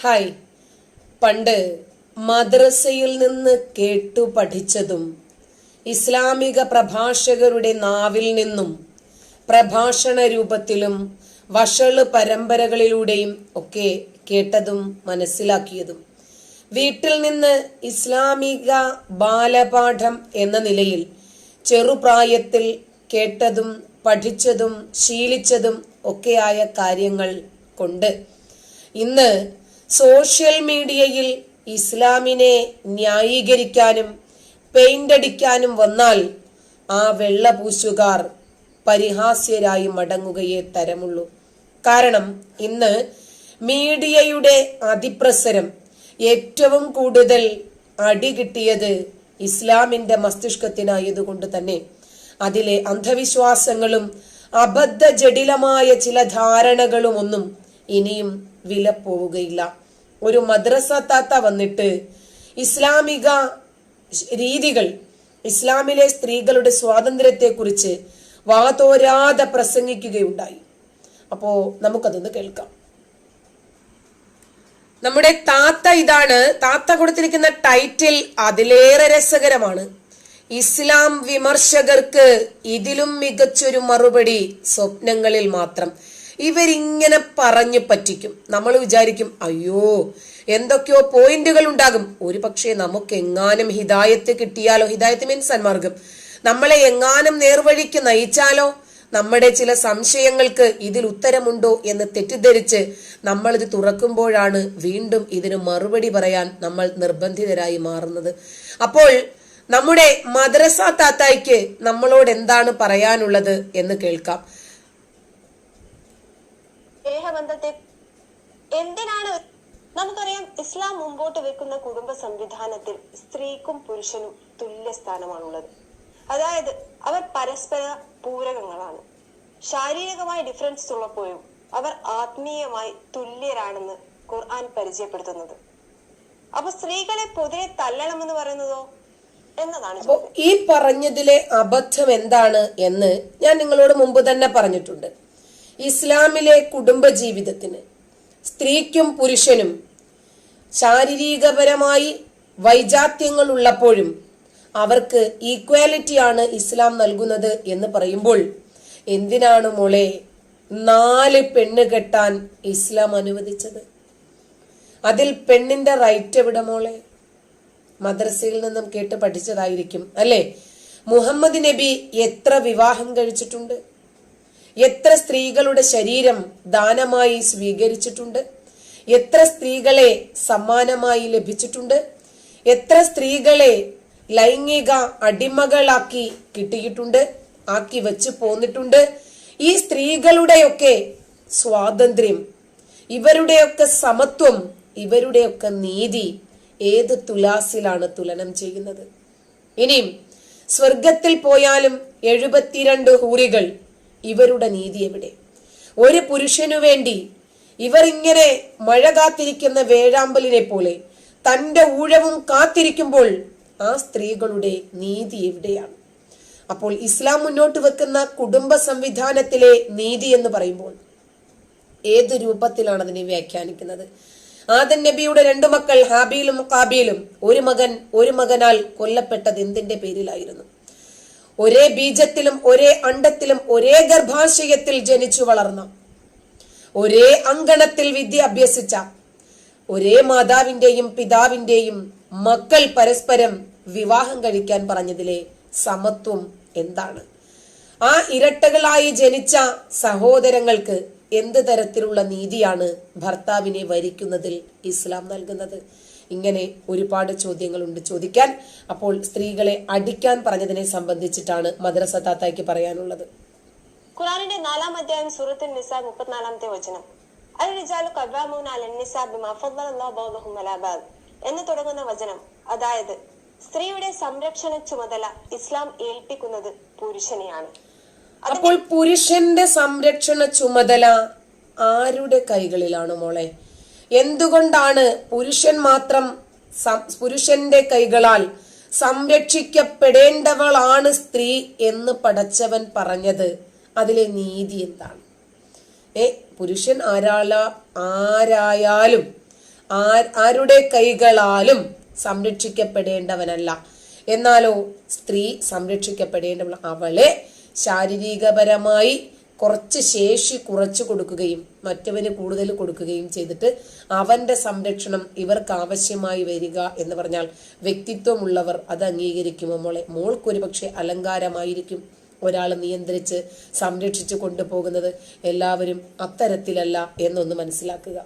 Hi. പണ്ട് മദ്രസയിൽ നിന്ന് കേട്ടു പഠിച്ചതും ഇസ്ലാമിക പ്രഭാഷകരുടെ നാവിൽ നിന്നും പ്രഭാഷണ രൂപത്തിലും വഷള് പരമ്പരകളിലൂടെയും ഒക്കെ കേട്ടതും മനസ്സിലാക്കിയതും വീട്ടിൽ നിന്ന് ഇസ്ലാമിക ബാലപാഠം എന്ന നിലയിൽ ചെറുപ്രായത്തിൽ കേട്ടതും പഠിച്ചതും ശീലിച്ചതും ഒക്കെയായ കാര്യങ്ങൾ കൊണ്ട് ഇന്ന് സോഷ്യൽ മീഡിയയിൽ ഇസ്ലാമിനെ ന്യായീകരിക്കാനും പെയിന്റ് അടിക്കാനും വന്നാൽ ആ വെള്ളപൂശുകാർ പരിഹാസ്യരായി മടങ്ങുകയേ തരമുള്ളൂ. കാരണം ഇന്ന് മീഡിയയുടെ അതിപ്രസരം ഏറ്റവും കൂടുതൽ അടി കിട്ടിയത് ഇസ്ലാമിന്റെ മസ്തിഷ്കത്തിനായതുകൊണ്ട് തന്നെ അതിലെ അന്ധവിശ്വാസങ്ങളും അബദ്ധ ജടിലമായ ചില ധാരണകളും ഒന്നും ഇനിയും വില പോവുകയില്ല. ഒരു മദ്രസ താത്ത വന്നിട്ട് ഇസ്ലാമിക രീതികൾ, ഇസ്ലാമിലെ സ്ത്രീകളുടെ സ്വാതന്ത്ര്യത്തെ കുറിച്ച് വാതോരാതെ പ്രസംഗിക്കുകയുണ്ടായി. അപ്പോ നമുക്കതൊന്ന് കേൾക്കാം. നമ്മുടെ താത്ത ഇതാണ്. താത്ത കൊടുത്തിരിക്കുന്ന ടൈറ്റിൽ അതിലേറെ രസകരമാണ്. ഇസ്ലാം വിമർശകർക്ക് ഇതിലും മികച്ചൊരു മറുപടി സ്വപ്നങ്ങളിൽ മാത്രം. ഇവരിങ്ങനെ പറഞ്ഞു പറ്റിക്കും. നമ്മൾ വിചാരിക്കും അയ്യോ എന്തൊക്കെയോ പോയിന്റുകൾ ഉണ്ടാകും. ഒരു പക്ഷേ നമുക്ക് എങ്ങാനും ഹിദായത്ത് കിട്ടിയാലോ, ഹിദായത്ത് മീൻസ് സന്മാർഗം, നമ്മളെ എങ്ങാനും നേർവഴിക്ക് നയിച്ചാലോ, നമ്മുടെ ചില സംശയങ്ങൾക്ക് ഇതിൽ ഉത്തരമുണ്ടോ എന്ന് തെറ്റിദ്ധരിച്ച് നമ്മൾ ഇത് തുറക്കുമ്പോഴാണ് വീണ്ടും ഇതിന് മറുപടി പറയാൻ നമ്മൾ നിർബന്ധിതരായി മാറുന്നത്. അപ്പോൾ നമ്മുടെ മദ്രസ താത്തായ്ക്ക് നമ്മളോട് എന്താണ് പറയാനുള്ളത് എന്ന് കേൾക്കാം. സ്നേഹബന്ധത്തെ എന്തിനാണ് നമുക്കറിയാം. ഇസ്ലാം മുമ്പോട്ട് വെക്കുന്ന കുടുംബ സംവിധാനത്തിൽ സ്ത്രീക്കും പുരുഷനും തുല്യ സ്ഥാനമാണുള്ളത്. അതായത് അവർ പരസ്പര പൂരകങ്ങളാണ്. ശാരീരികമായി ഡിഫറൻസ് ഉള്ളപ്പോഴും അവർ ആത്മീയമായി തുല്യരാണെന്ന് ഖുർആൻ പരിചയപ്പെടുത്തുന്നത്. അപ്പൊ സ്ത്രീകളെ പൊതുവെ തല്ലണമെന്ന് പറയുന്നതോ എന്നതാണ്. ഈ പറഞ്ഞതിലെ അബദ്ധം എന്താണ് എന്ന് ഞാൻ നിങ്ങളോട് മുമ്പ് തന്നെ പറഞ്ഞിട്ടുണ്ട്. ഇസ്ലാമിലെ കുടുംബ ജീവിതത്തിന് സ്ത്രീക്കും പുരുഷനും ശാരീരികപരമായി വൈജാത്യങ്ങൾ ഉള്ളപ്പോഴും അവർക്ക് ഈക്വാലിറ്റിയാണ് ഇസ്ലാം നൽകുന്നത് എന്ന് പറയുമ്പോൾ എന്തിനാണ് മോളെ 4 പെണ്ണ് കെട്ടാൻ ഇസ്ലാം അനുവദിച്ചത്? അതിൽ പെണ്ണിന്റെ റൈറ്റ് എവിടെ മോളെ? മദ്രസയിൽ നിന്നും കേട്ട് പഠിച്ചതായിരിക്കും അല്ലെ? മുഹമ്മദ് നബി എത്ര വിവാഹം കഴിച്ചിട്ടുണ്ട്? എത്ര സ്ത്രീകളുടെ ശരീരം ദാനമായി സ്വീകരിച്ചിട്ടുണ്ട്? എത്ര സ്ത്രീകളെ സമ്മാനമായി ലഭിച്ചിട്ടുണ്ട്? എത്ര സ്ത്രീകളെ ലൈംഗിക അടിമകളാക്കി കിട്ടിയിട്ടുണ്ട്, ആക്കി വെച്ച് പോന്നിട്ടുണ്ട്? ഈ സ്ത്രീകളുടെയൊക്കെ സ്വാതന്ത്ര്യം, ഇവരുടെയൊക്കെ സമത്വം, ഇവരുടെയൊക്കെ നീതി ഏത് തുലാസിലാണ് തുലനം ചെയ്യുന്നത്? ഇനിയും സ്വർഗത്തിൽ പോയാലും 72 ഹൂറികൾ, ഇവരുടെ നീതി എവിടെ? ഒരു പുരുഷനു വേണ്ടി ഇവർ ഇങ്ങനെ മഴ കാത്തിരിക്കുന്ന വേഴാമ്പലിനെ പോലെ തന്റെ ഊഴവും കാത്തിരിക്കുമ്പോൾ ആ സ്ത്രീകളുടെ നീതി എവിടെയാണ്? അപ്പോൾ ഇസ്ലാം മുന്നോട്ട് വെക്കുന്ന കുടുംബ സംവിധാനത്തിലെ നീതി എന്ന് പറയുമ്പോൾ ഏത് രൂപത്തിലാണ് അതിനെ വ്യാഖ്യാനിക്കുന്നത്? ആദം നബിയുടെ 2 മക്കൾ ഹാബീലും കാബീലും ഒരു മകനാൽ കൊല്ലപ്പെട്ടത് എന്തിന്റെ പേരിലായിരുന്നു? ഒരേ ബീജത്തിലും ഒരേ അണ്ടത്തിലും ഒരേ ഗർഭാശയത്തിൽ ജനിച്ചു വളർന്ന, ഒരേ അങ്കണത്തിൽ വിദ്യ അഭ്യസിച്ച, ഒരേ മാതാവിന്റെയും പിതാവിന്റെയും മക്കൾ പരസ്പരം വിവാഹം കഴിക്കാൻ പറഞ്ഞതിലെ സമത്വം എന്താണ്? ആ ഇരട്ടകളായി ജനിച്ച സഹോദരങ്ങൾക്ക് എന്ത് തരത്തിലുള്ള നീതിയാണ് ഭർത്താവിനെ വരിക്കുന്നതിൽ ഇസ്ലാം നൽകുന്നത്? ഇങ്ങനെ ഒരുപാട് ചോദ്യങ്ങളുണ്ട് ചോദിക്കാൻ. അപ്പോൾ സ്ത്രീകളെ അടിക്കാൻ പറഞ്ഞതിനെ സംബന്ധിച്ചിട്ടാണ് മദ്രസ താത്തായ്ക്ക് പറയാനുള്ളത്. ഖുർആനിന്റെ 4-ാം അധ്യായം സൂറത്തുൻ നിസാ 34-ാമത്തെ വചനം, അൽ റിജാലു ഖവ്വാമൂന അലൻ നിസാ ബിമാ ഫദ്ദലല്ലാഹു ബഅദഹും അലാ ബഅദ് എന്ന് തുടങ്ങുന്ന വചനം, അതായത് സ്ത്രീയുടെ സംരക്ഷണ ചുമതല ഇസ്ലാം ഏൽപ്പിക്കുന്നത് പുരുഷനെയാണ്. അപ്പോൾ പുരുഷന്റെ സംരക്ഷണ ചുമതല ആരുടെ കൈകളിലാണ് മോളെ? എന്തുകൊണ്ടാണ് പുരുഷന്റെ കൈകളാൽ സംരക്ഷിക്കപ്പെടേണ്ടവളാണ് സ്ത്രീ എന്ന് പടച്ചവൻ പറഞ്ഞത്? അതിലെ നീതി എന്താണ്? പുരുഷൻ ആരായാലും ആരുടെ കൈകളാലും സംരക്ഷിക്കപ്പെടേണ്ടവനല്ല. എന്നാലോ സ്ത്രീ സംരക്ഷിക്കപ്പെടേണ്ടവൾ. അവളെ ശാരീരികപരമായി കുറച്ച് ശേഷി കുറച്ചു കൊടുക്കുകയും മറ്റവന് കൂടുതൽ കൊടുക്കുകയും ചെയ്തിട്ട് അവന്റെ സംരക്ഷണം ഇവർക്ക് ആവശ്യമായി വരിക എന്ന് പറഞ്ഞാൽ വ്യക്തിത്വമുള്ളവർ അത് അംഗീകരിക്കുമോ മോളെ? മോൾക്കൊരു പക്ഷെ അലങ്കാരമായിരിക്കും ഒരാൾ നിയന്ത്രിച്ച് സംരക്ഷിച്ചു കൊണ്ടുപോകുന്നത്. എല്ലാവരും അത്തരത്തിലല്ല എന്നൊന്ന് മനസ്സിലാക്കുക.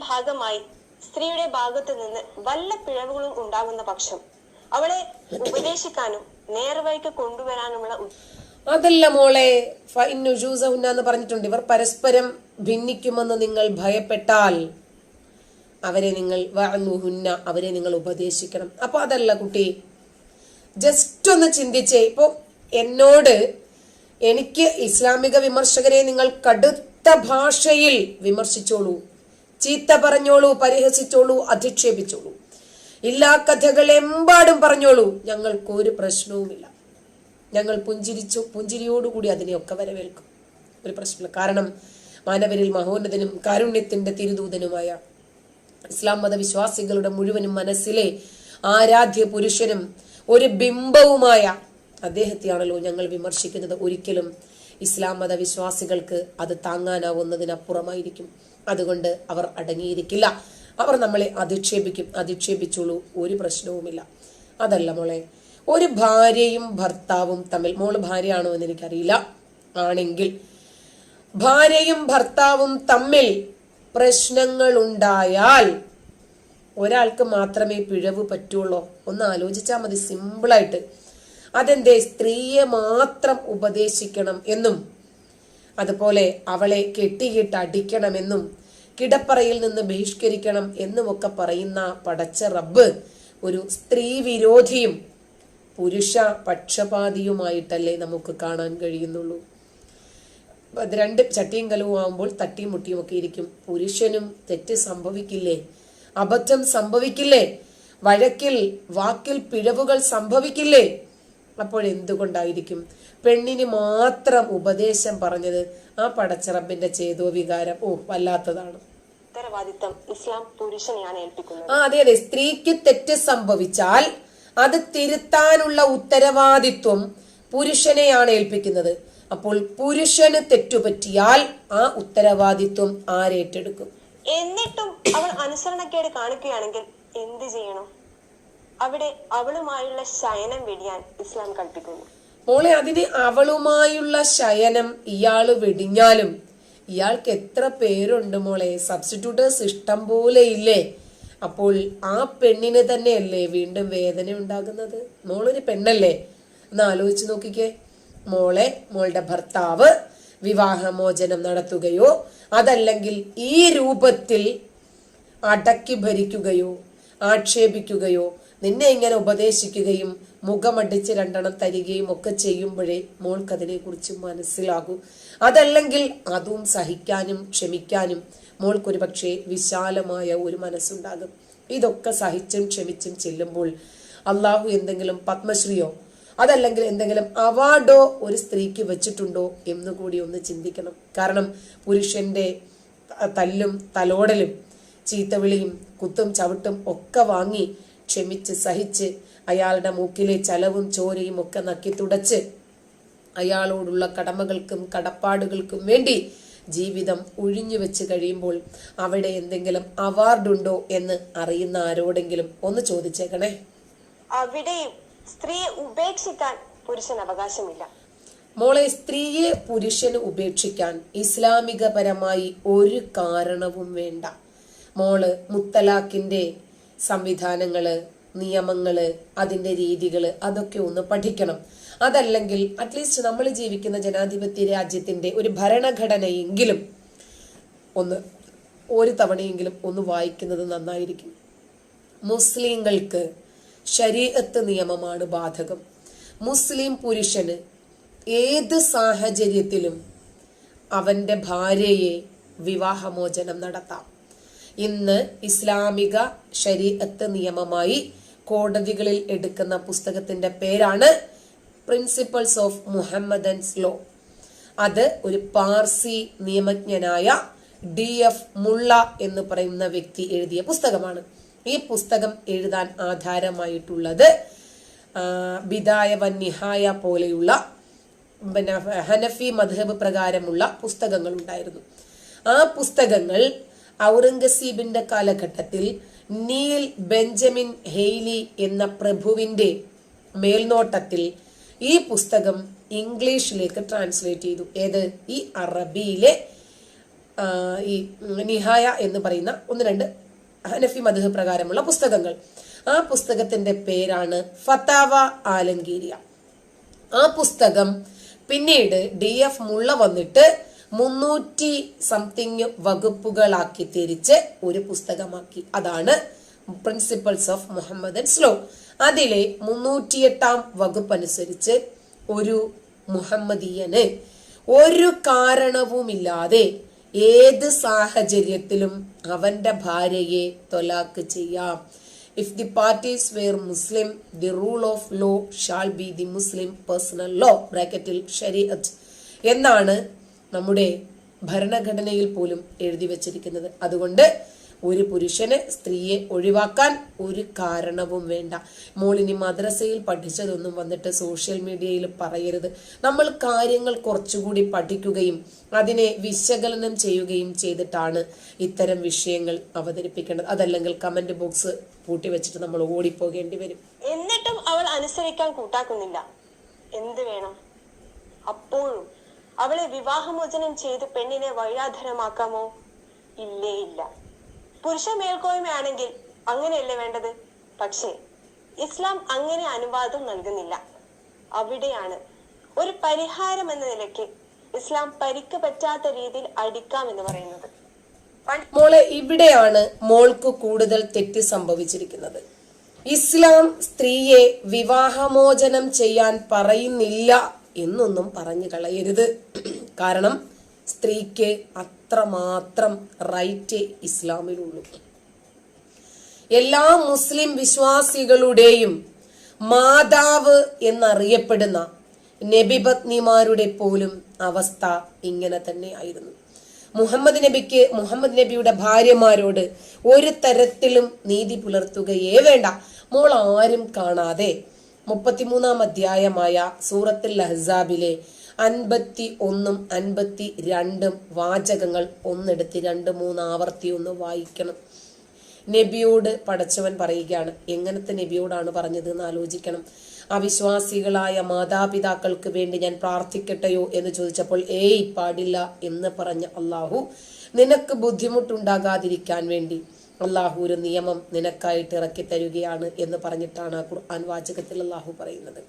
ഭാഗമായി സ്ത്രീയുടെ ഭാഗത്ത് നിന്ന് വല്ല പിഴവുകളും ഉണ്ടാകുന്ന പക്ഷം അവളെ ഉപദേശിക്കാനും നേർവഴിക്ക് കൊണ്ടുവരാനുമുള്ള അതല്ല മോളെ, എന്ന് പറഞ്ഞിട്ടുണ്ട്. ഇവർ പരസ്പരം ഭിന്നിക്കുമെന്ന് നിങ്ങൾ ഭയപ്പെട്ടാൽ അവരെ നിങ്ങൾ ഉപദേശിക്കണം. അപ്പൊ അതല്ല കുട്ടി, ജസ്റ്റ് ഒന്ന് ചിന്തിച്ചേ. ഇപ്പൊ എനിക്ക് ഇസ്ലാമിക വിമർശകരെ നിങ്ങൾ കടുത്ത ഭാഷയിൽ വിമർശിച്ചോളൂ, ചീത്ത പറഞ്ഞോളൂ, പരിഹസിച്ചോളൂ, അധിക്ഷേപിച്ചോളൂ, ഇല്ലാ കഥകൾ എമ്പാടും പറഞ്ഞോളൂ, ഞങ്ങൾക്കൊരു പ്രശ്നവുമില്ല. ഞങ്ങൾ പുഞ്ചിരിയോടുകൂടി അതിനെയൊക്കെ വരവേൽക്കും. ഒരു പ്രശ്നമില്ല. കാരണം മാനവരിൽ മഹോന്നതനും കാരുണ്യത്തിന്റെ തിരുദൂതനുമായ ഇസ്ലാം മതവിശ്വാസികളുടെ മുഴുവനും മനസ്സിലെ ആരാധ്യ പുരുഷനും ഒരു ബിംബവുമായ അദ്ദേഹത്തെയാണല്ലോ ഞങ്ങൾ വിമർശിക്കുന്നത്. ഒരിക്കലും ഇസ്ലാം മതവിശ്വാസികൾക്ക് അത് താങ്ങാനാവുന്നതിനപ്പുറമായിരിക്കും. അതുകൊണ്ട് അവർ അടങ്ങിയിരിക്കില്ല. അവർ നമ്മളെ അധിക്ഷേപിച്ചോളൂ, ഒരു പ്രശ്നവുമില്ല. അതല്ല മോളെ, ഒരു ഭാര്യയും ഭർത്താവും തമ്മിൽ, മോള് ഭാര്യയാണോ എന്ന് എനിക്കറിയില്ല, ആണെങ്കിൽ ഭാര്യയും ഭർത്താവും തമ്മിൽ പ്രശ്നങ്ങൾ ഉണ്ടായാൽ ഒരാൾക്ക് മാത്രമേ പിഴവ് പറ്റുള്ളൂ. ഒന്ന് ആലോചിച്ചാൽ മതി, സിമ്പിളായിട്ട്. അതെന്തേ? സ്ത്രീയെ മാത്രം ഉപദേശിക്കണം എന്നും അതുപോലെ അവളെ കെട്ടിയിട്ട് അടിക്കണമെന്നും കിടപ്പറയിൽ നിന്ന് ബഹിഷ്കരിക്കണം എന്നുമൊക്കെ പറയുന്ന പടച്ച റബ്ബ് ഒരു സ്ത്രീ വിരോധിയും പുരുഷ പക്ഷപാതിയുമായിട്ടല്ലേ നമുക്ക് കാണാൻ കഴിയുന്നുള്ളൂ. രണ്ട് ചട്ടിയും കലവും ആവുമ്പോൾ തട്ടിയും മുട്ടിയും ഒക്കെ ഇരിക്കും. പുരുഷനും തെറ്റ് സംഭവിക്കില്ലേ? അബദ്ധം സംഭവിക്കില്ലേ? വഴക്കിൽ വാക്കിൽ പിഴവുകൾ സംഭവിക്കില്ലേ? അപ്പോഴെന്തുകൊണ്ടായിരിക്കും പെണ്ണിന് മാത്രം ഉപദേശം പറഞ്ഞത്? ആ പടച്ചറബിന്റെ ചേതോ വികാരം വല്ലാത്തതാണ്. ഉത്തരവാദിത്തം ഇസ്ലാം പുരുഷനെയാണ് ഏൽപ്പിക്കുന്നത്. അതെ അതെ, സ്ത്രീക്ക് തെറ്റ് സംഭവിച്ചാൽ അത് തിരുത്താനുള്ള ഉത്തരവാദിത്വം പുരുഷനെയാണ് ഏൽപ്പിക്കുന്നത്. അപ്പോൾ പുരുഷന് തെറ്റുപറ്റിയാൽ ആ ഉത്തരവാദിത്വം ആരേറ്റെടുക്കും? എന്നിട്ടും അവൾ അനുസരണക്കേട് കാണിക്കുകയാണെങ്കിൽ എന്ത് ചെയ്യണം? അവിടെ അവളുമായുള്ള ശയനം വെടിയാൻ ഇസ്ലാം കൽപ്പിക്കുന്നു. മോളെ, അതിന് അവളുമായുള്ള ശയനം ഇയാള് വെടിഞ്ഞാലും ഇയാൾക്ക് എത്ര പേരുണ്ട് മോളെ, സബ്സ്റ്റിറ്റ്യൂട്ടേഴ്സ് ഇഷ്ടം പോലെ ഇല്ലേ? അപ്പോൾ ആ പെണ്ണിന് തന്നെയല്ലേ വീണ്ടും വേദന ഉണ്ടാകുന്നത്? മോളൊരു പെണ്ണല്ലേ, ഒന്ന് ആലോചിച്ച് നോക്കിക്കേ. മോളുടെ ഭർത്താവ് വിവാഹമോചനം നടത്തുകയോ അതല്ലെങ്കിൽ ഈ രൂപത്തിൽ അടക്കി ഭരിക്കുകയോ ആക്ഷേപിക്കുകയോ നിന്നെ ഇങ്ങനെ ഉപദേശിക്കുകയും മുഖമടിച്ച് രണ്ടെണ്ണം തരികയും ഒക്കെ ചെയ്യുമ്പോഴേ മോൾക്കതിനെ കുറിച്ച് മനസ്സിലാകൂ. അതല്ലെങ്കിൽ അതും സഹിക്കാനും ക്ഷമിക്കാനും മോൾക്കൊരു പക്ഷേ വിശാലമായ ഒരു മനസ്സുണ്ടാകും. ഇതൊക്കെ സഹിച്ചും ക്ഷമിച്ചും ചെല്ലുമ്പോൾ അള്ളാഹു എന്തെങ്കിലും പത്മശ്രീയോ അതല്ലെങ്കിൽ എന്തെങ്കിലും അവാർഡോ ഒരു സ്ത്രീക്ക് വെച്ചിട്ടുണ്ടോ എന്നുകൂടി ഒന്ന് ചിന്തിക്കണം. കാരണം പുരുഷന്റെ തല്ലും തലോടലും ചീത്തവിളിയും കുത്തും ചവിട്ടും ഒക്കെ വാങ്ങി ക്ഷമിച്ച് സഹിച്ച് അയാളുടെ മൂക്കിലെ ചലവും ചോരയും ഒക്കെ നക്കി തുടച്ച് അയാളോടുള്ള കടമകൾക്കും കടപ്പാടുകൾക്കും വേണ്ടി ജീവിതം ഒഴിഞ്ഞു വെച്ച് കഴിയുമ്പോൾ അവിടെ എന്തെങ്കിലും അവാർഡുണ്ടോ എന്ന് അറിയുന്ന ആരോടെങ്കിലും ഒന്ന് ചോദിച്ചേക്കണേ. അവിടെയും സ്ത്രീയെ ഉപേക്ഷിക്കാൻ പുരുഷൻ അവകാശമില്ല. മോളെ, സ്ത്രീയെ പുരുഷന് ഉപേക്ഷിക്കാൻ ഇസ്ലാമികപരമായി ഒരു കാരണവും വേണ്ട. മോള് മുത്തലാഖിന്റെ സംവിധാനങ്ങള്, നിയമങ്ങള്, അതിന്റെ രീതികള് അതൊക്കെ ഒന്ന് പഠിക്കണം. അതല്ലെങ്കിൽ അറ്റ്ലീസ്റ്റ് നമ്മൾ ജീവിക്കുന്ന ജനാധിപത്യ രാജ്യത്തിന്റെ ഒരു ഭരണഘടനയെങ്കിലും ഒരു തവണയെങ്കിലും ഒന്ന് വായിക്കുന്നത് നന്നായിരിക്കും. മുസ്ലിങ്ങൾക്ക് ശരീഅത്ത് നിയമമാണ് ബാധകം. മുസ്ലിം പുരുഷന് ഏത് സാഹചര്യത്തിലും അവന്റെ ഭാര്യയെ വിവാഹമോചനം നടത്താം. ഇന്ന് ഇസ്ലാമിക ശരീഅത്ത് നിയമമായി കോടതികളിൽ എടുക്കുന്ന പുസ്തകത്തിന്റെ പേരാണ് പ്രിൻസിപ്പൽസ് ഓഫ് മുഹമ്മദൻസ് ലോ. അത് ഒരു പാർസി നിയമജ്ഞനായ DF മുള്ള എന്ന് പറയുന്ന വ്യക്തി എഴുതിയ പുസ്തകമാണ്. ഈ പുസ്തകം എഴുതാൻ ആധാരമായിട്ടുള്ളത് ബിദായ വൻ നിഹായ പോലെയുള്ള ഹനഫി മദ്ഹബ് പ്രകാരമുള്ള പുസ്തകങ്ങൾ ഉണ്ടായിരുന്നു. ആ പുസ്തകങ്ങൾ ഔറംഗസീബിന്റെ കാലഘട്ടത്തിൽ നീൽ ബെഞ്ചമിൻ ഹെയ്ലി എന്ന പ്രഭുവിന്റെ മേൽനോട്ടത്തിൽ ഈ പുസ്തകം ഇംഗ്ലീഷിലേക്ക് ട്രാൻസ്ലേറ്റ് ചെയ്തു. ഏത്? ഈ അറബിയിലെ ഈ നിഹായ എന്ന് പറയുന്ന 1-2 ഹനഫി മദ്ഹബ് പ്രകാരമുള്ള പുസ്തകങ്ങൾ. ആ പുസ്തകത്തിന്റെ പേരാണ് ഫതാവ ആലംഗീരിയ. ആ പുസ്തകം പിന്നീട് DF മുള്ള വന്നിട്ട് 300 വകുപ്പുകളാക്കി തിരിച്ച് ഒരു പുസ്തകമാക്കി. അതാണ് പ്രിൻസിപ്പൽസ് ഓഫ് മുഹമ്മദൻസ് ലോ. അതിലെ 308 വകുപ്പ് അനുസരിച്ച് ഒരു മുഹമ്മദീയന് ഒരു കാരണവുമില്ലാതെ ഏത് സാഹചര്യത്തിലും അവന്റെ ഭാര്യയെ തൊലാക്ക് ചെയ്യാം. If the parties were Muslim, the rule of law shall be the Muslim personal law ബ്രാക്കറ്റിൽ ശരീഅത്ത് എന്നാണ് നമ്മുടെ ഭരണഘടനയിൽ പോലും എഴുതി വച്ചിരിക്കുന്നത്. അതുകൊണ്ട് ഒരു പുരുഷന് സ്ത്രീയെ ഒഴിവാക്കാൻ ഒരു കാരണവും വേണ്ട. മോളിനി മദ്രസയിൽ പഠിച്ചതൊന്നും വന്നിട്ട് സോഷ്യൽ മീഡിയയിൽ പറയരുത്. നമ്മൾ കാര്യങ്ങൾ കുറച്ചുകൂടി പഠിക്കുകയും അതിനെ വിശകലനം ചെയ്യുകയും ചെയ്തിട്ടാണ് ഇത്തരം വിഷയങ്ങൾ അവതരിപ്പിക്കേണ്ടത്. അതല്ലെങ്കിൽ കമന്റ് ബോക്സ് പൂട്ടി വെച്ചിട്ട് നമ്മൾ ഓടിപ്പോകേണ്ടി വരും. എന്നിട്ടും അവൾ അനുസരിക്കാൻ കൂട്ടാക്കുന്നില്ല. എന്ത് വേണം? അപ്പോഴും അവളെ വിവാഹമോചനം ചെയ്ത് പെണ്ണിനെ വഴിയാധരമാക്കാമോ? ഇല്ലേ ഇല്ല. പുരുഷ മേൽക്കോയ്മയാണെങ്കിൽ അങ്ങനെയല്ലേ വേണ്ടത്. പക്ഷേ ഇസ്ലാം അങ്ങനെ അനുവാദം നൽകുന്നില്ല. അവിടെയാണ് ഒരു പരിഹാരം എന്ന നിലയ്ക്ക് ഇസ്ലാം പരിക്ക് പറ്റാത്ത രീതിയിൽ അടിക്കാം എന്ന് പറയുന്നത്. മോളെ, ഇവിടെയാണ് മോൾക്ക് കൂടുതൽ തെറ്റ് സംഭവിച്ചിരിക്കുന്നത്. ഇസ്ലാം സ്ത്രീയെ വിവാഹമോചനം ചെയ്യാൻ പറയുന്നില്ല എന്നൊന്നും പറഞ്ഞു കളയരുത്. കാരണം സ്ത്രീക്ക് അത്രമാത്രം റൈറ്റ് ഇസ്ലാമിലുള്ളൂ. എല്ലാ മുസ്ലിം വിശ്വാസികളുടെയും മാതാവ് എന്നറിയപ്പെടുന്ന നബിപത്നിമാരുടെ പോലും അവസ്ഥ ഇങ്ങനെ തന്നെ ആയിരുന്നു. മുഹമ്മദ് നബിയുടെ ഭാര്യമാരോട് ഒരു തരത്തിലും നീതി പുലർത്തുകയേ വേണ്ട. മോൾ ആരും കാണാതെ 33-ാം അധ്യായമായ സൂറത്തുൽ അഹ്സാബിലെ 51 52 വാചകങ്ങൾ ഒന്നെടുത്ത് 2-3 ആവർത്തി ഒന്ന് വായിക്കണം. നബിയോട് പടച്ചവൻ പറയുകയാണ്. എങ്ങനത്തെ നബിയോടാണ് പറഞ്ഞത് എന്ന് ആലോചിക്കണം. അവിശ്വാസികളായ മാതാപിതാക്കൾക്ക് വേണ്ടി ഞാൻ പ്രാർത്ഥിക്കട്ടെയോ എന്ന് ചോദിച്ചപ്പോൾ ഏയ് പാടില്ല എന്ന് പറഞ്ഞ അള്ളാഹു നിനക്ക് ബുദ്ധിമുട്ടുണ്ടാകാതിരിക്കാൻ വേണ്ടി അള്ളാഹു ഒരു നിയമം നിനക്കായിട്ട് ഇറക്കി തരികയാണ് എന്ന് പറഞ്ഞിട്ടാണ് ആ ഖുർആൻ വാചകത്തിൽ അള്ളാഹു പറയുന്നത്.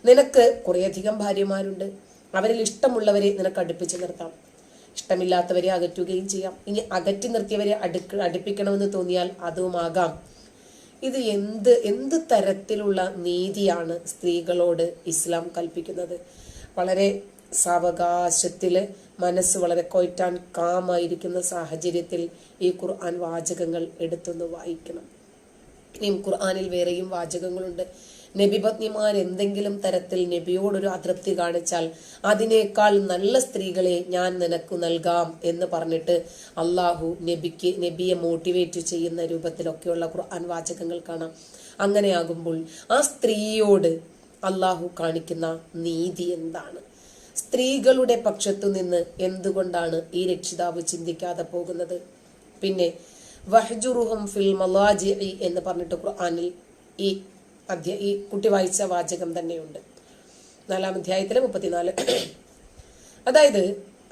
നിനക്ക് കുറേയധികം ഭാര്യമാരുണ്ട്. അവരിൽ ഇഷ്ടമുള്ളവരെ നിനക്ക് അടുപ്പിച്ച് നിർത്താം, ഇഷ്ടമില്ലാത്തവരെ അകറ്റുകയും ചെയ്യാം. ഇനി അകറ്റി നിർത്തിയവരെ അടുപ്പിക്കണമെന്ന് തോന്നിയാൽ അതുമാകാം. ഇത് എന്ത് തരത്തിലുള്ള നീതിയാണ് സ്ത്രീകളോട് ഇസ്ലാം കൽപ്പിക്കുന്നത്? വളരെ സാവകാശത്തില് മനസ്സ് വളരെ കൊയ്റ്റാൻ കാമായിരിക്കുന്ന സാഹചര്യത്തിൽ ഈ ഖുർആൻ വാചകങ്ങൾ എടുത്തൊന്ന് വായിക്കണം. ഇനിയും ഖുർആനിൽ വേറെയും വാചകങ്ങളുണ്ട്. നബിപത്നിമാർ എന്തെങ്കിലും തരത്തിൽ നബിയോടൊരു അതൃപ്തി കാണിച്ചാൽ അതിനേക്കാൾ നല്ല സ്ത്രീകളെ ഞാൻ നിനക്ക് നൽകാം എന്ന് പറഞ്ഞിട്ട് അള്ളാഹു നബിയെ മോട്ടിവേറ്റ് ചെയ്യുന്ന രൂപത്തിലൊക്കെയുള്ള ഖുർആൻ വാചകങ്ങൾ കാണാം. അങ്ങനെയാകുമ്പോൾ ആ സ്ത്രീയോട് അള്ളാഹു കാണിക്കുന്ന നീതി എന്താണ്? സ്ത്രീകളുടെ പക്ഷത്തു നിന്ന് എന്തുകൊണ്ടാണ് ഈ രക്ഷിതാവ് ചിന്തിക്കാതെ പോകുന്നത്? പിന്നെ വഹ്ജുറുഹും ഫിൽ മലാജിഇ എന്ന് പറഞ്ഞിട്ട് ഖുർആനിൽ ഈ കുട്ടി വായിച്ച വാചകം തന്നെയുണ്ട്. 4-ാം അധ്യായത്തിലെ 34. അതായത്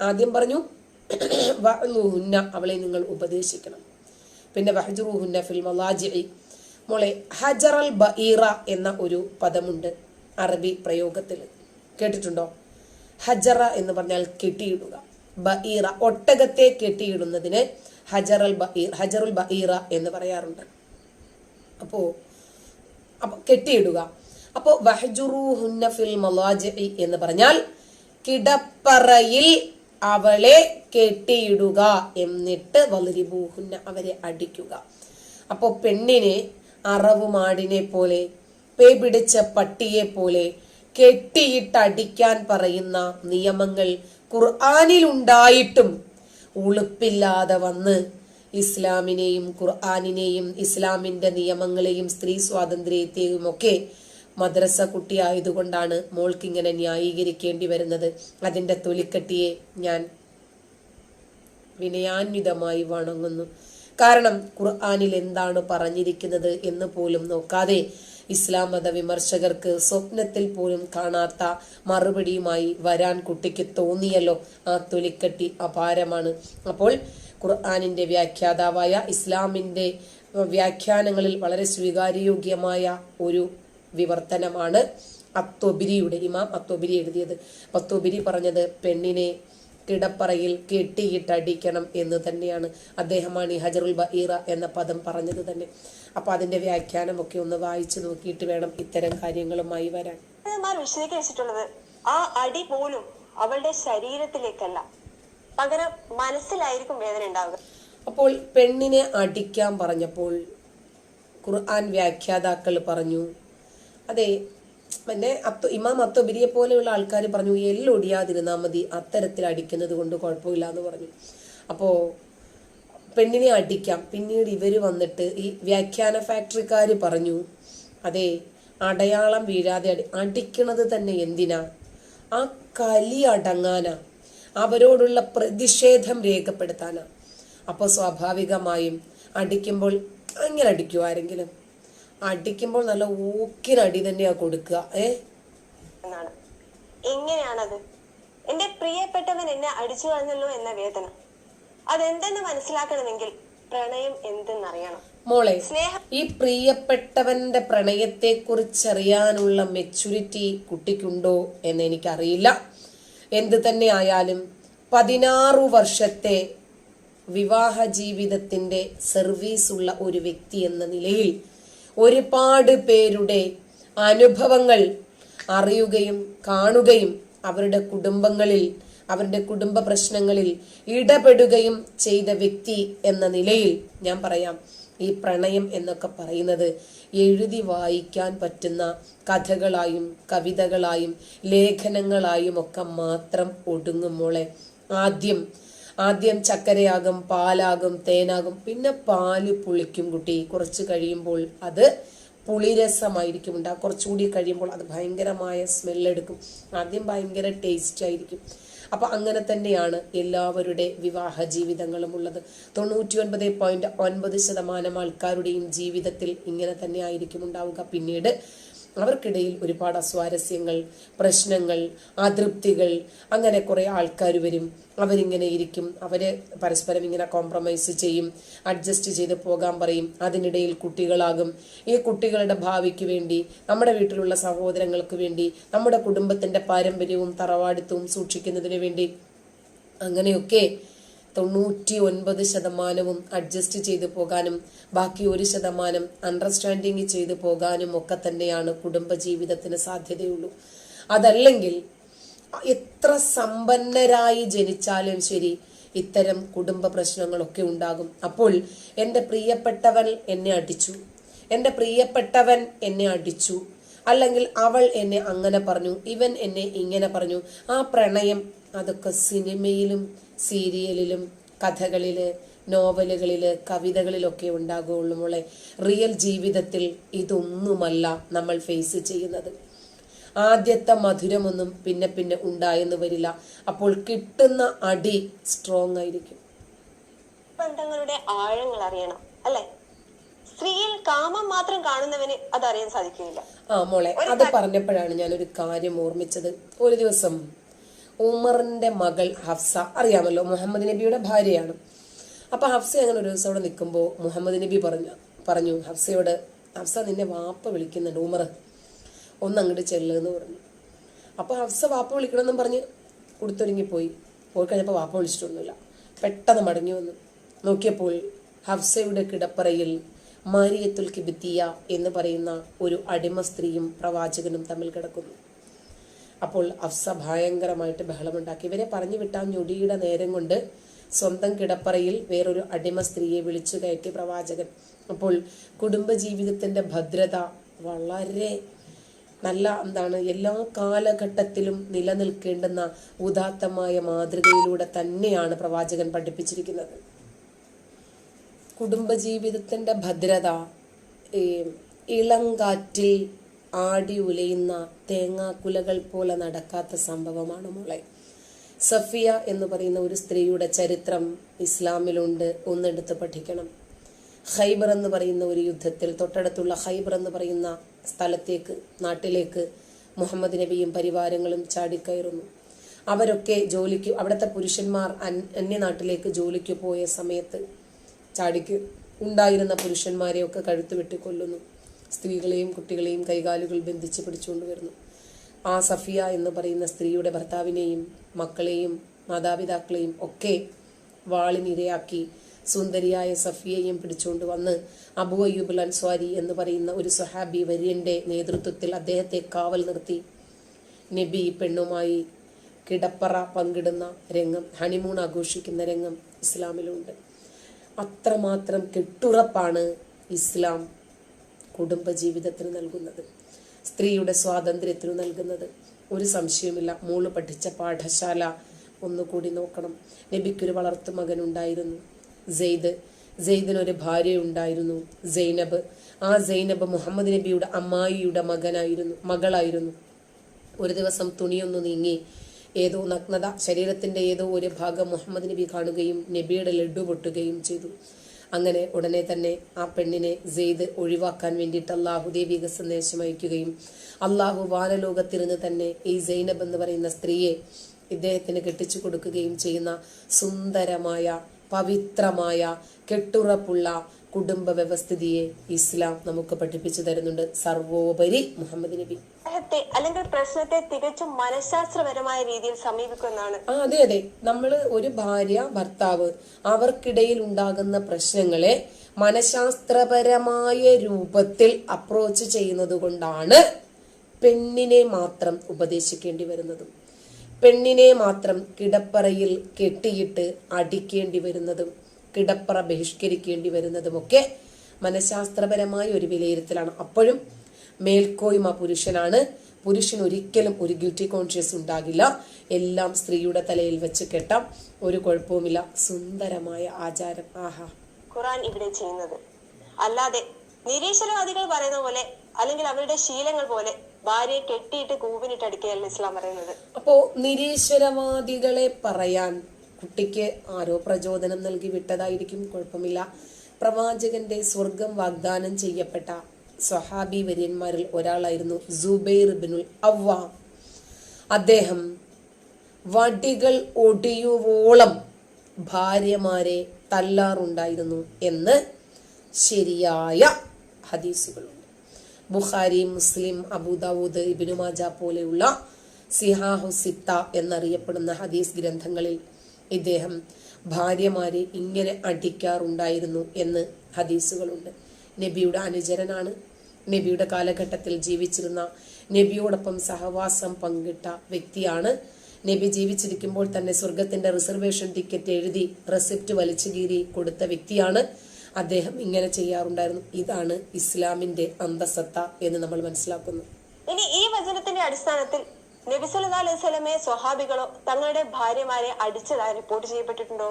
ആദ്യം പറഞ്ഞു വഅ്ലുഹുന്ന, അവളെ നിങ്ങൾ ഉപദേശിക്കണം. പിന്നെ വഹ്ജുറുഹുന്ന ഫിൽ മലാജിഇ. മോളെ, ഹജറൽ ബഈറ എന്ന ഒരു പദമുണ്ട് അറബി പ്രയോഗത്തിൽ. കേട്ടിട്ടുണ്ടോ? ഹജറ എന്ന് പറഞ്ഞാൽ കെട്ടിയിടുക. ബഈറ, ഒട്ടകത്തെ കെട്ടിയിടുന്നതിന് ഹജറുൽ ബഈറ എന്ന് പറയാറുണ്ട്. അപ്പോ കെട്ടിയിടുക. അപ്പോ വഹ്ജുറുഹുന്ന ഫിൽ മലാജിഇ എന്ന് പറഞ്ഞാൽ കിടപ്പറയിൽ അവളെ കെട്ടിയിടുക, എന്നിട്ട് വളിരിബൂഹുന്ന, അവരെ അടിക്കുക. അപ്പോ പെണ്ണിനെ അറവുമാടിനെ പോലെ, പേ പിടിച്ച പട്ടിയെ പോലെ കെട്ടിയിട്ടടിക്കാൻ പറയുന്ന നിയമങ്ങൾ ഖുർആനിൽ ഉണ്ടായിട്ടും ഉളുപ്പില്ലാതെ വന്ന് ഇസ്ലാമിനെയും ഖുർആാനിനെയും ഇസ്ലാമിന്റെ നിയമങ്ങളെയും സ്ത്രീ സ്വാതന്ത്ര്യത്തെയും ഒക്കെ മദ്രസ കുട്ടിയായതുകൊണ്ടാണ് മോൾക്ക് ഇങ്ങനെ ന്യായീകരിക്കേണ്ടി വരുന്നത്. അതിന്റെ തൊലിക്കട്ടിയെ ഞാൻ വിനയാന്വിതമായി വണങ്ങുന്നു. കാരണം ഖുർആനിൽ എന്താണ് പറഞ്ഞിരിക്കുന്നത് എന്ന് പോലും നോക്കാതെ ഇസ്ലാം മത വിമർശകർക്ക് സ്വപ്നത്തിൽ പോലും കാണാത്ത മറുപടിയുമായി വരാൻ കുട്ടിക്ക് തോന്നിയല്ലോ. ആ തൊലിക്കട്ടി അപാരമാണ്. അപ്പോൾ ഖുർആനിന്റെ വ്യാഖ്യാതാവായ ഇസ്ലാമിന്റെ വ്യാഖ്യാനങ്ങളിൽ വളരെ സ്വീകാര്യയോഗ്യമായ ഒരു വിവർത്തനമാണ് അത്തൊബിരിയുടെ ഇമാം അത്തൊബിരി എഴുതിയത്. അത്തൊബിരി പറഞ്ഞത് പെണ്ണിനെ കിടപ്പറയിൽ കെട്ടിയിട്ടടിക്കണം എന്ന് തന്നെയാണ്. അദ്ദേഹമാണ് ഈ ഹജറുൽ ബഈറ എന്ന പദം പറഞ്ഞത് തന്നെ. അപ്പൊ അതിന്റെ വ്യാഖ്യാനമൊക്കെ ഒന്ന് വായിച്ചു നോക്കിയിട്ട് വേണം ഇത്തരം കാര്യങ്ങളുമായി വരാൻ. വിശദീകരിച്ചിട്ടുള്ളത് ആ അടി പോലും അവളുടെ ശരീരത്തിലേക്കല്ല, പകരം മനസ്സിലായിരിക്കും വേദന ഉണ്ടാവുക. അപ്പോൾ പെണ്ണിനെ അടിക്കാൻ പറഞ്ഞപ്പോൾ ഖുർആൻ വ്യാഖ്യാതാക്കൾ പറഞ്ഞു, അതെ പിന്നെ ഇമാം അത്തൊബിരിയെ പോലെയുള്ള ആൾക്കാർ പറഞ്ഞു എല്ലൊടിയാതിരുന്നാൽ മതി, അത്തരത്തിൽ അടിക്കുന്നത് കൊണ്ട് കുഴപ്പമില്ല എന്ന് പറഞ്ഞു. അപ്പോ പെണ്ണിനെ അടിക്കാം. പിന്നീട് ഇവര് വന്നിട്ട് ഈ വ്യാഖ്യാന ഫാക്ടറിക്കാര് പറഞ്ഞു, അതെ അടയാളം വീഴാതെ അടിക്കണത് തന്നെ എന്തിനാ? ആ കലി അടങ്ങാനാ, അവരോടുള്ള പ്രതിഷേധം രേഖപ്പെടുത്താനാ. അപ്പൊ സ്വാഭാവികമായും അടിക്കുമ്പോൾ അങ്ങനെ അടിക്കുമോ ആരെങ്കിലും? അടിക്കുമ്പോൾ നല്ല ഊക്കിനടി തന്നെയാ കൊടുക്കുക. എന്നാണ്. എങ്ങനെയാണത്? എന്റെ പ്രിയപ്പെട്ടവൻ എന്നെ അടിച്ചു കളഞ്ഞല്ലോ എന്ന വേദന അതെന്തെന്ന് മനസ്സിലാക്കണമെങ്കിൽ പ്രണയം എന്തെന്നറിയണം. മോളെ, ഈ പ്രിയപ്പെട്ടവന്റെ പ്രണയത്തെ കുറിച്ചറിയാനുള്ള മെച്യൂരിറ്റി കുട്ടിക്കുണ്ടോ എന്ന് എനിക്കറിയില്ല. എന്ത് തന്നെ ആയാലും 16 വർഷത്തെ വിവാഹ ജീവിതത്തിന്റെ സർവീസ് ഉള്ള ഒരു വ്യക്തി എന്ന നിലയിൽ ഒരുപാട് പേരുടെ അനുഭവങ്ങൾ അറിയുകയും കാണുകയും അവരുടെ കുടുംബങ്ങളിൽ അവരുടെ കുടുംബ പ്രശ്നങ്ങളിൽ ഇടപെടുകയും ചെയ്ത വ്യക്തി എന്ന നിലയിൽ ഞാൻ പറയാം, ഈ പ്രണയം എന്നൊക്കെ പറയുന്നത് എഴുതി വായിക്കാൻ പറ്റുന്ന കഥകളായും കവിതകളായും ലേഖനങ്ങളായും ഒക്കെ മാത്രം ഒടുങ്ങും മോളെ. ആദ്യം ചക്കരയാകും, പാലാകും, തേനാകും, പിന്നെ പാല് പുളിക്കും കുട്ടി. കുറച്ച് കഴിയുമ്പോൾ അത് പുളിരസമായിരിക്കും ഉണ്ടാകും. കുറച്ചുകൂടി കഴിയുമ്പോൾ അത് ഭയങ്കരമായ സ്മെല്ലെടുക്കും. ആദ്യം ഭയങ്കര ടേസ്റ്റ് ആയിരിക്കും. അപ്പൊ അങ്ങനെ തന്നെയാണ് എല്ലാവരുടെ വിവാഹ ജീവിതങ്ങളും ഉള്ളത്. 99.9% ആൾക്കാരുടെയും ജീവിതത്തിൽ ഇങ്ങനെ തന്നെ ആയിരിക്കും ഉണ്ടാവുക. പിന്നീട് അവർക്കിടയിൽ ഒരുപാട് അസ്വാരസ്യങ്ങൾ, പ്രശ്നങ്ങൾ, അതൃപ്തികൾ, അങ്ങനെ കുറെ ആൾക്കാർ വരും. അവരിങ്ങനെ ഇരിക്കും, അവര് പരസ്പരം ഇങ്ങനെ കോംപ്രമൈസ് ചെയ്യും, അഡ്ജസ്റ്റ് ചെയ്ത് പോകാൻ പറയും. അതിനിടയിൽ കുട്ടികളാകും. ഈ കുട്ടികളുടെ ഭാവിക്ക് വേണ്ടി, നമ്മുടെ വീട്ടിലുള്ള സഹോദരങ്ങൾക്ക് വേണ്ടി, നമ്മുടെ കുടുംബത്തിന്റെ പാരമ്പര്യവും തറവാടിത്തവും സൂക്ഷിക്കുന്നതിന് വേണ്ടി അങ്ങനെയൊക്കെ 99% അഡ്ജസ്റ്റ് ചെയ്തു പോകാനും ബാക്കി 1% അണ്ടർസ്റ്റാൻഡിങ് ചെയ്തു പോകാനും ഒക്കെ തന്നെയാണ് കുടുംബജീവിതത്തിന് സാധ്യതയുള്ളൂ. അതല്ലെങ്കിൽ എത്ര സമ്പന്നരായി ജനിച്ചാലും ശരി ഇത്തരം കുടുംബ പ്രശ്നങ്ങളൊക്കെ ഉണ്ടാകും. അപ്പോൾ എൻ്റെ പ്രിയപ്പെട്ടവൻ എന്നെ അടിച്ചു, എൻ്റെ പ്രിയപ്പെട്ടവൻ എന്നെ അടിച്ചു, അല്ലെങ്കിൽ അവൾ എന്നെ അങ്ങനെ പറഞ്ഞു, ഇവൻ എന്നെ ഇങ്ങനെ പറഞ്ഞു. ആ പ്രണയം അതൊക്കെ സിനിമയിലും സീരിയലിലും കഥകളില് നോവലുകളില് കവിതകളിലൊക്കെ ഉണ്ടാകുകയുള്ളൂ മോളെ. റിയൽ ജീവിതത്തിൽ ഇതൊന്നുമല്ല നമ്മൾ ഫേസ് ചെയ്യുന്നത്. ആദ്യത്തെ മധുരമൊന്നും പിന്നെ പിന്നെ ഉണ്ടായെന്ന് വരില്ല. അപ്പോൾ കിട്ടുന്ന അടി സ്ട്രോങ് ആയിരിക്കും. ബന്ധങ്ങളുടെ ആഴങ്ങൾ അറിയണം അല്ലെ? സ്ത്രീയിൽ കാമം മാത്രം കാണുന്നവന് അതറിയാൻ സാധിക്കില്ല. മോളെ, അത് പറഞ്ഞപ്പോഴാണ് ഞാനൊരു കാര്യം ഓർമ്മിച്ചത്. ഒരു ദിവസം ഉമറിന്റെ മകൾ ഹഫ്സ, അറിയാമല്ലോ, മുഹമ്മദ് നബിയുടെ ഭാര്യയാണ്. അപ്പൊ ഹഫ്സ അങ്ങനെ ഒരു ദിവസം അവിടെ നിൽക്കുമ്പോൾ മുഹമ്മദ് നബി പറഞ്ഞു ഹഫ്സയോട്, ഹഫ്സ നിന്നെ വാപ്പ വിളിക്കുന്നുണ്ട്, ഉമർ ഒന്ന് അങ്ങോട്ട് ചെല്ലുന്ന് പറഞ്ഞു. അപ്പൊ ഹഫ്സ വാപ്പ വിളിക്കണമെന്നും പറഞ്ഞ് കൊടുത്തൊരുങ്ങിപ്പോയി. പോയി കഴിഞ്ഞപ്പോൾ വാപ്പ വിളിച്ചിട്ടൊന്നുമില്ല. പെട്ടെന്ന് മടങ്ങി വന്നു. നോക്കിയപ്പോൾ ഹഫ്സയുടെ കിടപ്പറയിൽ മാരിയത്തുൽ കിബിത്തിയ എന്ന് പറയുന്ന ഒരു അടിമ സ്ത്രീയും പ്രവാചകനും തമ്മിൽ കിടക്കുന്നു. അപ്പോൾ ഹഫ്സ ഭയങ്കരമായിട്ട് ബഹളമുണ്ടാക്കി. ഇവരെ പറഞ്ഞു വിട്ടാൻ ഞൊടിയുടെ നേരം കൊണ്ട് സ്വന്തം കിടപ്പറയിൽ വേറൊരു അടിമ സ്ത്രീയെ വിളിച്ചു കയറ്റി പ്രവാചകൻ. അപ്പോൾ കുടുംബജീവിതത്തിന്റെ ഭദ്രത വളരെ നല്ല എല്ലാ കാലഘട്ടത്തിലും നിലനിൽക്കേണ്ടുന്ന ഉദാത്തമായ മാതൃകയിലൂടെ തന്നെയാണ് പ്രവാചകൻ പഠിപ്പിച്ചിരിക്കുന്നത്. കുടുംബജീവിതത്തിന്റെ ഭദ്രത ഇളങ്കാറ്റിൽ ആടി ഉലയുന്ന തേങ്ങാക്കുലകൾ പോലെ നടക്കാത്ത സംഭവമാണ് മോളെ. സഫിയ എന്ന് പറയുന്ന ഒരു സ്ത്രീയുടെ ചരിത്രം ഇസ്ലാമിലുണ്ട്, ഒന്നെടുത്ത് പഠിക്കണം. ഖൈബർ എന്ന് പറയുന്ന ഒരു യുദ്ധത്തിൽ തൊട്ടടുത്തുള്ള ഖൈബർ എന്ന് പറയുന്ന സ്ഥലത്തേക്ക്, നാട്ടിലേക്ക് മുഹമ്മദ് നബിയും പരിവാരങ്ങളും ചാടിക്കയറുന്നു. അവരൊക്കെ ജോലിക്ക്, അവിടുത്തെ പുരുഷന്മാർ അന്യനാട്ടിലേക്ക് ജോലിക്ക് പോയ സമയത്ത് ചാടിക്ക് ഉണ്ടായിരുന്ന പുരുഷന്മാരെയൊക്കെ കഴുത്ത് വെട്ടിക്കൊല്ലുന്നു. സ്ത്രീകളെയും കുട്ടികളെയും കൈകാലുകൾ ബന്ധിച്ച് പിടിച്ചുകൊണ്ട് വരുന്നു. ആ സഫിയ എന്ന് പറയുന്ന സ്ത്രീയുടെ ഭർത്താവിനെയും മക്കളെയും മാതാപിതാക്കളെയും ഒക്കെ വാളിനിരയാക്കി സുന്ദരിയായ സഫിയയും പിടിച്ചുകൊണ്ട് വന്ന് അബൂ അയ്യൂബ് അൻസ്വാരി എന്ന് പറയുന്ന ഒരു സ്വഹാബി വര്യന്റെ നേതൃത്വത്തിൽ അദ്ദേഹത്തെ കാവൽ നിർത്തി നബി പെണ്ണുമായി കിടപ്പറ പങ്കിടുന്ന രംഗം, ഹണിമൂൺ ആഘോഷിക്കുന്ന രംഗം ഇസ്ലാമിലുണ്ട്. അത്രമാത്രം കെട്ടുറപ്പാണ് ഇസ്ലാം കുടുംബജീവിതത്തിന് നൽകുന്നത്, സ്ത്രീയുടെ സ്വാതന്ത്ര്യത്തിന് നൽകുന്നത്. ഒരു സംശയമില്ല. മോള് പഠിച്ച പാഠശാല ഒന്നുകൂടി നോക്കണം. നബിക്കൊരു വളർത്തു മകനുണ്ടായിരുന്നു, സെയ്ദിനൊരു ഭാര്യ ഉണ്ടായിരുന്നു, സൈനബ്. ആ സൈനബ് മുഹമ്മദ് നബിയുടെ അമ്മായിയുടെ മകളായിരുന്നു. ഒരു ദിവസം തുണിയൊന്നു നീങ്ങി ഏതോ നഗ്നത, ശരീരത്തിന്റെ ഏതോ ഒരു ഭാഗം മുഹമ്മദ് നബി കാണുകയും നബിയുടെ ലഡ്ഡു പൊട്ടുകയും ചെയ്തു. അങ്ങനെ ഉടനെ തന്നെ ആ പെണ്ണിനെ സെയ്ദ് ഒഴിവാക്കാൻ വേണ്ടിയിട്ട് അള്ളാഹു ദൈവിക സന്ദേശം അയക്കുകയും അള്ളാഹു വാനലോകത്തിരുന്ന് തന്നെ ഈ സൈനബ് എന്ന് പറയുന്ന സ്ത്രീയെ ഇദ്ദേഹത്തിന് കെട്ടിച്ചു കൊടുക്കുകയും ചെയ്യുന്ന സുന്ദരമായ പവിത്രമായ കെട്ടുറപ്പുള്ള കുടുംബ വ്യവസ്ഥിതിയെ ഇസ്ലാം നമുക്ക് പഠിപ്പിച്ചു തരുന്നുണ്ട്. സർവോപരി മുഹമ്മദ് നബി അല്ലെങ്കിൽ പ്രശ്നത്തെ തികച്ചും മനഃശാസ്ത്രപരമായ രീതിയിൽ സമീപിക്കുന്നതാണ്. അതെ, നമ്മൾ ഒരു ഭാര്യ ഭർത്താവ് അവർക്കിടയിൽ ഉണ്ടാകുന്ന പ്രശ്നങ്ങളെ മനഃശാസ്ത്രപരമായ രൂപത്തിൽ അപ്രോച്ച് ചെയ്യുന്നത് കൊണ്ടാണ് പെണ്ണിനെ മാത്രം ഉപദേശിക്കേണ്ടി വരുന്നതും പെണ്ണിനെ മാത്രം കിടപ്പറയിൽ കെട്ടിയിട്ട് അടിക്കേണ്ടി വരുന്നതും കിടപ്പറ ബഹിഷ്കരിക്കേണ്ടി വരുന്നതുമൊക്കെ മനഃശാസ്ത്രപരമായ ഒരു വിലയിരുത്തലാണ്. അപ്പോഴും മേൽക്കോയ്മ പുരുഷനാണ്. പുരുഷന് ഒരിക്കലും ഒരു ഗിൽറ്റി കോൺഷ്യസ് ഉണ്ടാകില്ല. എല്ലാം സ്ത്രീയുടെ തലയിൽ വെച്ച് കെട്ടാം, ഒരു കുഴപ്പവുമില്ല. സുന്ദരമായ ആചാരം. ആഹാ, ഖുർആൻ ഇവിടെ ചെയ്യുന്നത് അല്ലാതെ നിരീശ്വരവാദികൾ പറയുന്ന പോലെ അല്ലെങ്കിൽ അവരുടെ ശീലങ്ങൾ പോലെ ഭാര്യയെ കെട്ടിയിട്ട് കൂവിനിട്ട് അടിക്കുകയല്ല ഇസ്ലാം പറയുന്നത്. അപ്പോ നിരീശ്വരവാദികളെ പറയാൻ കുട്ടിക്ക് ആരോ പ്രചോദനം നൽകി വിട്ടതായിരിക്കും, കുഴപ്പമില്ല. പ്രവാചകന്റെ സ്വർഗം വാഗ്ദാനം ചെയ്യപ്പെട്ട സ്വഹാബി വര്യന്മാരിൽ ഒരാളായിരുന്നു സുബൈർ ഇബ്നുൽ അവ്വാം. അദ്ദേഹം വടികൾ ഒടിയുവോളം ഭാര്യമാരെ തല്ലാറുണ്ടായിരുന്നു എന്ന് ശരിയായ ഹദീസുകളുണ്ട്. ബുഖാരി, മുസ്ലിം, അബൂദാവൂദ്, ഇബ്നു മാജ പോലെയുള്ള സിഹാഹു സിത്ത എന്നറിയപ്പെടുന്ന ഹദീസ് ഗ്രന്ഥങ്ങളിൽ ഇദ്ദേഹം ഭാര്യമാരെ ഇങ്ങനെ അടിക്കാറുണ്ടായിരുന്നു എന്ന് ഹദീസുകളുണ്ട്. നബിയുടെ അനുചരനാണ്, നബിയുടെ കാലഘട്ടത്തിൽ ജീവിച്ചിരുന്ന, നബിയോടൊപ്പം സഹവാസം പങ്കിട്ട വ്യക്തിയാണ്. നബി ജീവിച്ചിരിക്കുമ്പോൾ തന്നെ സ്വർഗത്തിന്റെ റിസർവേഷൻ ടിക്കറ്റ് എഴുതി റെസിപ്റ്റ് വലിച്ചു കീറി കൊടുത്ത വ്യക്തിയാണ്. അദ്ദേഹം ഇങ്ങനെ ചെയ്യാറുണ്ടായിരുന്നു. ഇതാണ് ഇസ്ലാമിന്റെ അന്തസത്ത എന്ന് നമ്മൾ മനസ്സിലാക്കുന്നു. ഇനി ഈ വചനത്തിന്റെ അടിസ്ഥാനത്തിൽ നബി സല്ലല്ലാഹു അലൈഹി വസല്ലമയെ സ്വഹാബികളോ തങ്ങളുടെ ഭാര്യമാരെ അടിച്ചതായി റിപ്പോർട്ട് ചെയ്യപ്പെട്ടിട്ടുണ്ടോ?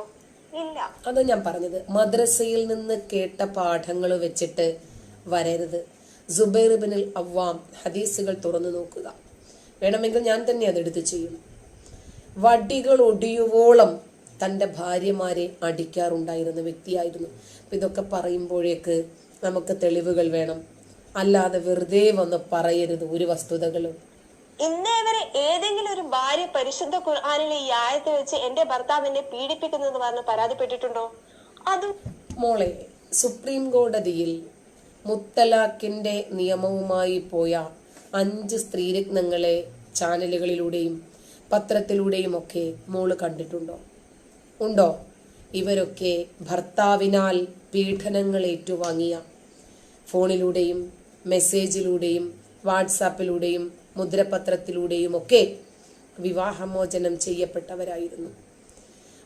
ഇല്ല. അത് ഞാൻ പറഞ്ഞത് മദ്രസയിൽ നിന്ന് കേട്ട പാഠങ്ങൾ വെച്ചിട്ട് വരരുത്. സുബൈർ ഇബ്നുൽ അവ്വാം ഹദീസുകൾ തുറന്നു നോക്കുക. വേണമെങ്കിൽ ഞാൻ തന്നെ അതെടുത്ത് ചെയ്യും. വടികൾ ഒടിയുവോളം തന്റെ ഭാര്യമാരെ അടിക്കാറുണ്ടായിരുന്ന വ്യക്തിയായിരുന്നു. അപ്പൊ ഇതൊക്കെ പറയുമ്പോഴേക്ക് നമുക്ക് തെളിവുകൾ വേണം, അല്ലാതെ വെറുതെ വന്ന് പറയരുത് ഒരു വസ്തുതകളും. ഇന്നേ വരെ ഏതെങ്കിലും ഒരു ഭാര്യ പരിശുദ്ധ ഖുർആനിലെ ഈ ആയത്ത് വെച്ച് എന്റെ ഭർത്താവ് എന്നെ പീഡിപ്പിക്കുന്നത് പറഞ്ഞ് പരാതിപ്പെട്ടിട്ടുണ്ടോ? അത് മോളെ, സുപ്രീം കോടതിയിൽ മുത്തലാഖിന്റെ നിയമവുമായി പോയ 5 സ്ത്രീരത്നങ്ങളെ ചാനലുകളിലൂടെയും പത്രത്തിലൂടെയും ഒക്കെ മോള് കണ്ടിട്ടുണ്ടോ? ഉണ്ടോ? ഇവരൊക്കെ ഭർത്താവിനാൽ പീഡനങ്ങൾ ഏറ്റുവാങ്ങിയ, ഫോണിലൂടെയും മെസ്സേജിലൂടെയും വാട്സാപ്പിലൂടെയും മുദ്രപത്രത്തിലൂടെയും ഒക്കെ വിവാഹമോചനം ചെയ്യപ്പെട്ടവരായിരുന്നു.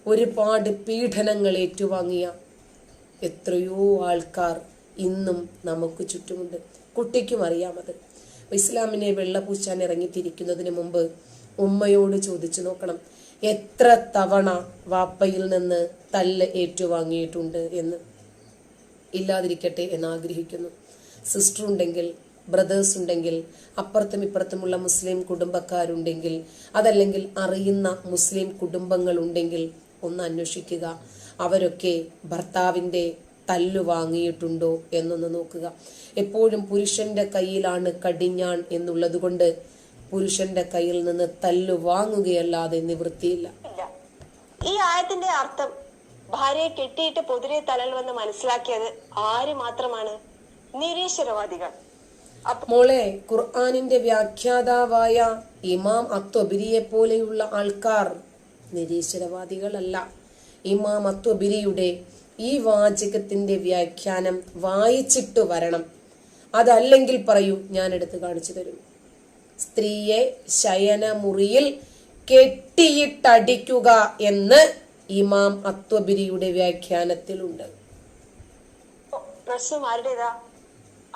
ഒരുപാട് പീഡനങ്ങൾ ഏറ്റുവാങ്ങിയ എത്രയോ ആൾക്കാർ ഇന്നും നമുക്ക് ചുറ്റുമുണ്ട്. കുട്ടിക്കും അറിയാമത്. ഇസ്ലാമിനെ വെള്ളപൂശാൻ ഇറങ്ങിത്തിരിക്കുന്നതിന് മുമ്പ് ഉമ്മയോട് ചോദിച്ചു നോക്കണം, എത്ര തവണ വാപ്പയിൽ നിന്ന് തല്ല് ഏറ്റുവാങ്ങിയിട്ടുണ്ട് എന്ന്. ഇല്ലാതിരിക്കട്ടെ എന്ന് ആഗ്രഹിക്കുന്നു. സിസ്റ്റർ ഉണ്ടെങ്കിൽ, ബ്രദേഴ്സ് ഉണ്ടെങ്കിൽ, അപ്പുറത്തും ഇപ്പുറത്തുമുള്ള മുസ്ലിം കുടുംബക്കാരുണ്ടെങ്കിൽ, അതല്ലെങ്കിൽ അറിയുന്ന മുസ്ലിം കുടുംബങ്ങൾ ഉണ്ടെങ്കിൽ ഒന്ന് അന്വേഷിക്കുക. അവരൊക്കെ ഭർത്താവിൻ്റെ തല്ലു വാങ്ങിയിട്ടുണ്ടോ എന്നൊന്ന് നോക്കുക. എപ്പോഴും പുരുഷന്റെ കയ്യിലാണ് കടിഞ്ഞാൺ എന്നുള്ളത് കൊണ്ട് പുരുഷന്റെ കയ്യിൽ നിന്ന് തല്ലു വാങ്ങുകയല്ലാതെ നിവൃത്തിയില്ല. ഈ ആയത്തിന്റെ അർത്ഥം ഭാര്യയെ കെട്ടിയിട്ട് പൊതിരെ തലൽവെന്ന് മനസ്സിലാക്കിയത് ആര് മാത്രമാണ്? നിരീശ്വരവാദികൾ. മോളെ, ഖുർആനിന്റെ വ്യാഖ്യാതാവായ ഇമാം അത്വബിരിയെ പോലെയുള്ള ആൾക്കാർ നിരീശ്വരവാദികളല്ല. ഇമാം അത്വബിരിയുടെ ഈ വാചകത്തിന്റെ വ്യാഖ്യാനം വായിച്ചിട്ട് വരണം. അതല്ലെങ്കിൽ പറയൂ, ഞാൻ എടുത്ത് കാണിച്ചു തരും. സ്ത്രീയെ ശയനമുറിയിൽ കെട്ടിയിട്ടടിക്കുക എന്ന് ഇമാം അത്വബിരിയുടെ വ്യാഖ്യാനത്തിലുണ്ട്. പ്രശ്നം ആരുടേതാ?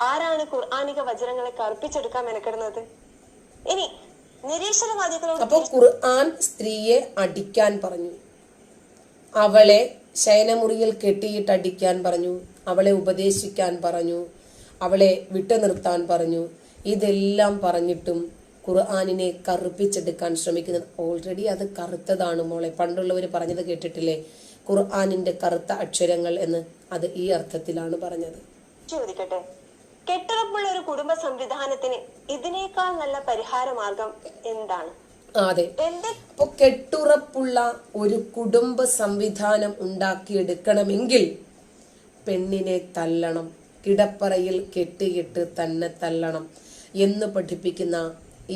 ആരാണ് ഖുർആനിക വചനങ്ങളെ കറുപ്പിച്ചെടുക്കാൻ മെനക്കെടുന്നത്? ഇനി നിരീശ്വരവാദികളോട് അപ്പൊ ഖുർആൻ സ്ത്രീയെ അടിക്കാൻ പറഞ്ഞു, അവളെ ശയനമുറിയിൽ കെട്ടിയിട്ടടിക്കാൻ പറഞ്ഞു, അവളെ ഉപദേശിക്കാൻ പറഞ്ഞു, അവളെ വിട്ടുനിർത്താൻ പറഞ്ഞു. ഇതെല്ലാം പറഞ്ഞിട്ടും ഖുർആനിനെ കറുപ്പിച്ചെടുക്കാൻ ശ്രമിക്കുന്നത്. ഓൾറെഡി അത് കറുത്തതാണ് മോളെ. പണ്ടുള്ളവർ പറഞ്ഞത് കേട്ടിട്ടില്ലേ, ഖുർആനിന്റെ കറുത്ത അക്ഷരങ്ങൾ എന്ന്? അത് ഈ അർത്ഥത്തിലാണ് പറഞ്ഞത്. ചോദിക്കട്ടെ, കെട്ടുറപ്പുള്ള ഒരു കുടുംബ സംവിധാനത്തിന് ഇതിനേക്കാൾ നല്ല പരിഹാര മാർഗം എന്താണ്? അതെ, അപ്പൊ കെട്ടുറപ്പുള്ള ഒരു കുടുംബ സംവിധാനം ഉണ്ടാക്കിയെടുക്കണമെങ്കിൽ പെണ്ണിനെ തല്ലണം, കിടപ്പറയിൽ കെട്ടിയിട്ട് തന്നെ തല്ലണം എന്ന് പഠിപ്പിക്കുന്ന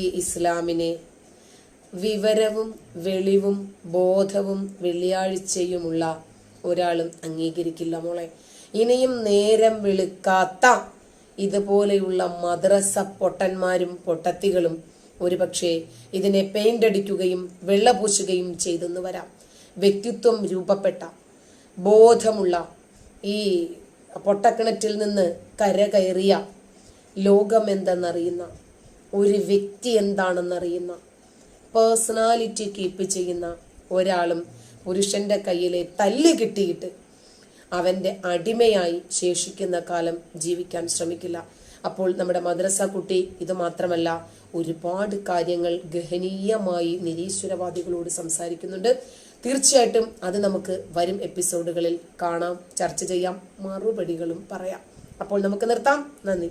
ഈ ഇസ്ലാമിനെ വിവരവും വെളിവും ബോധവും വെള്ളിയാഴ്ചയുമുള്ള ഒരാളും അംഗീകരിക്കില്ല മോളെ. ഇനിയും നേരം വെളുക്കാത്ത ഇതുപോലെയുള്ള മദ്രസ പൊട്ടന്മാരും പൊട്ടത്തികളും ഒരുപക്ഷെ ഇതിനെ പെയിന്റ് അടിക്കുകയും വെള്ളപൂശുകയും ചെയ്തെന്ന് വരാം. വ്യക്തിത്വം രൂപപ്പെട്ട ബോധമുള്ള ഈ പൊട്ടക്കിണറ്റിൽ നിന്ന് കരകയറിയ, ലോകം എന്തെന്നറിയുന്ന, ഒരു വ്യക്തി എന്താണെന്നറിയുന്ന, പേഴ്സണാലിറ്റി കീപ്പ് ചെയ്യുന്ന ഒരാളും പുരുഷന്റെ കയ്യിലെ തല്ല് കിട്ടിയിട്ട് അവന്റെ അടിമയായി ശേഷിക്കുന്ന കാലം ജീവിക്കാൻ ശ്രമിക്കില്ല. അപ്പോൾ നമ്മുടെ മദ്രസ കുട്ടി ഇത് മാത്രമല്ല, ഒരുപാട് കാര്യങ്ങൾ ഗഹനീയമായി നിരീശ്വരവാദികളോട് സംസാരിക്കുന്നുണ്ട്. തീർച്ചയായിട്ടും അത് നമുക്ക് വരും എപ്പിസോഡുകളിൽ കാണാം, ചർച്ച ചെയ്യാം, മറുപടികളും പറയാം. അപ്പോൾ നമുക്ക് നിർത്താം. നന്ദി.